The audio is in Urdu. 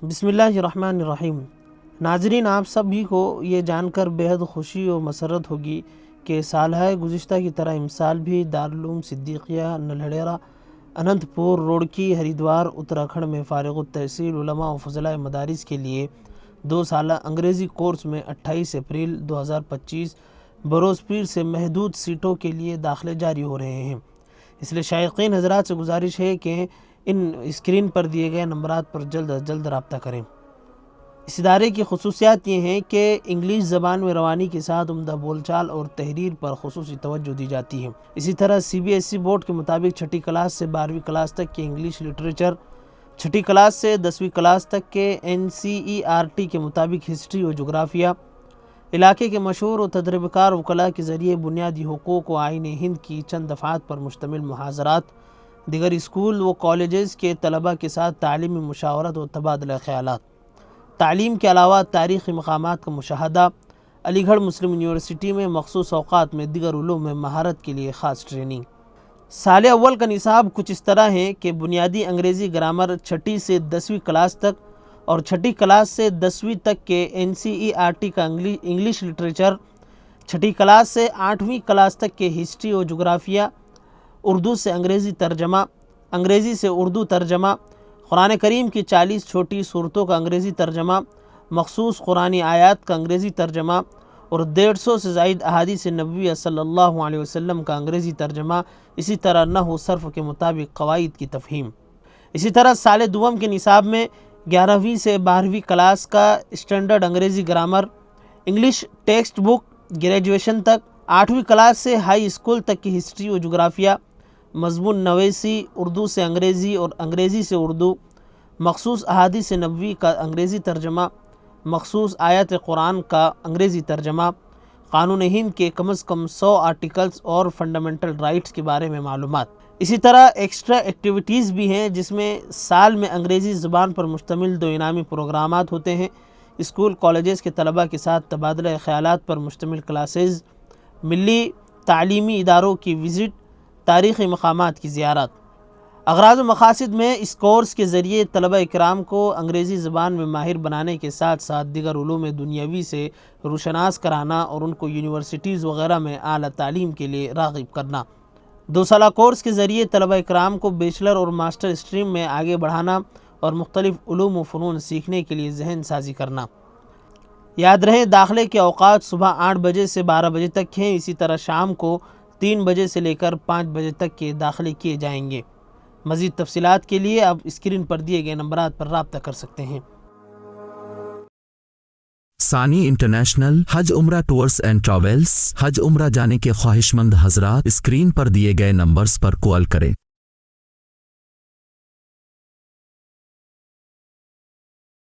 بسم اللہ الرحمن الرحیم۔ ناظرین، آپ سبھی کو یہ جان کر بہت خوشی و مسرت ہوگی کہ سالہ گزشتہ کی طرح امسال بھی دارالعلوم صدیقیہ نلہڑیرہ اننت پور روڑکی ہریدوار اتراکھنڈ میں فارغ التحصیل علماء و فضلاء مدارس کے لیے 2 سالہ انگریزی کورس میں 28 اپریل 2025 بروز پیر سے محدود سیٹوں کے لیے داخلے جاری ہو رہے ہیں۔ اس لیے شائقین حضرات سے گزارش ہے کہ ان اسکرین پر دیے گئے نمبرات پر جلد از جلد رابطہ کریں۔ اس ادارے کی خصوصیات یہ ہیں کہ انگلش زبان میں روانی کے ساتھ عمدہ بول چال اور تحریر پر خصوصی توجہ دی جاتی ہے۔ اسی طرح CBSE بورڈ کے مطابق 6ٹھی کلاس سے 12ویں کلاس تک کے انگلش لٹریچر، 6ٹھی کلاس سے 10ویں کلاس تک کے NCERT کے مطابق ہسٹری و جغرافیہ، علاقے کے مشہور و تجربہ کار وکلاء کے ذریعے بنیادی حقوق و آئین ہند کی چند دفعات پر مشتمل محاضرات، دیگر اسکول و کالجز کے طلباء کے ساتھ تعلیمی مشاورت و تبادلہ خیالات، تعلیم کے علاوہ تاریخی مقامات کا مشاہدہ، علی گڑھ مسلم یونیورسٹی میں مخصوص اوقات میں دیگر علوم میں مہارت کے لیے خاص ٹریننگ۔ سال اول کا نصاب کچھ اس طرح ہے کہ بنیادی انگریزی گرامر 6ٹھی سے 10ویں کلاس تک اور 6ٹھی کلاس سے 10ویں تک کے NCERT کا انگلش لٹریچر، 6ٹھی کلاس سے 8ویں کلاس تک کے ہسٹری و جغرافیہ، اردو سے انگریزی ترجمہ، انگریزی سے اردو ترجمہ، قرآن کریم کی 40 چھوٹی صورتوں کا انگریزی ترجمہ، مخصوص قرآنی آیات کا انگریزی ترجمہ اور 150 سے زائد احادیث نبویہ صلی اللہ علیہ وسلم کا انگریزی ترجمہ، اسی طرح نحو و صرف کے مطابق قواعد کی تفہیم۔ اسی طرح سال دوم کے نصاب میں 11ویں سے 12ویں کلاس کا اسٹینڈرڈ انگریزی grammar, English text book graduation تک، 8ویں کلاس سے ہائی اسکول تک کی ہسٹری و جغرافیہ، مضمون نویسی، اردو سے انگریزی اور انگریزی سے اردو، مخصوص احادیث نبوی کا انگریزی ترجمہ، مخصوص آیات قرآن کا انگریزی ترجمہ، قانون ہند کے کم از کم 100 آرٹیکلز اور فنڈامنٹل رائٹس کے بارے میں معلومات۔ اسی طرح ایکسٹرا ایکٹیویٹیز بھی ہیں جس میں سال میں انگریزی زبان پر مشتمل 2 انعامی پروگرامات ہوتے ہیں، اسکول کالجز کے طلباء کے ساتھ تبادلہ خیالات پر مشتمل کلاسز، ملی تعلیمی اداروں کی وزٹ، تاریخی مقامات کی زیارات۔ اغراض و مقاصد میں اس کورس کے ذریعے طلبہ اکرام کو انگریزی زبان میں ماہر بنانے کے ساتھ ساتھ دیگر علوم دنیاوی سے روشناس کرانا اور ان کو یونیورسٹیز وغیرہ میں اعلیٰ تعلیم کے لیے راغب کرنا۔ 2 سالہ کورس کے ذریعے طلبہ اکرام کو بیچلر اور ماسٹر اسٹریم میں آگے بڑھانا اور مختلف علوم و فنون سیکھنے کے لیے ذہن سازی کرنا۔ یاد رہے داخلے کے اوقات صبح 8 بجے سے 12 بجے تک ہیں، اسی طرح شام کو 3 بجے سے لے کر 5 بجے تک کے داخلے کیے جائیں گے۔ مزید تفصیلات کے لیے آپ اسکرین پر دیے گئے نمبرات پر رابطہ کر سکتے ہیں۔ ثانی انٹرنیشنل حج عمرہ ٹورز اینڈ ٹریولز، حج عمرہ جانے کے خواہش مند حضرات اسکرین پر دیے گئے نمبرز پر کال کریں۔